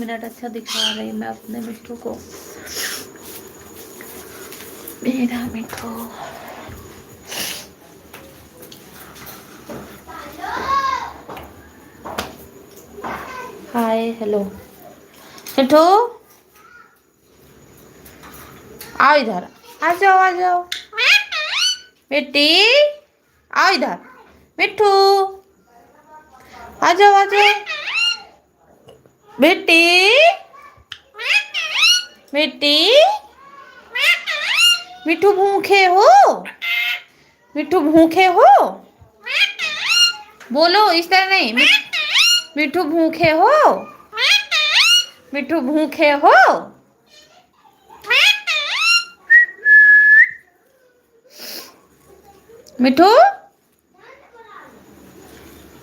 Minute अच्छा दिखा रही मैं अपने मिट्टू को। मेरा मिट्टू हाय हेलो मिट्टू आओ इधर, आ जाओ आ जाओ बेटी, आओ इधर मिट्टू, आ जाओ बेटी बेटी। मिट्टू भूखे हो, मिट्टू भूखे हो, बोलो इस तरह नहीं। मिट्टू भूखे हो, मिट्टू भूखे हो। मिट्टू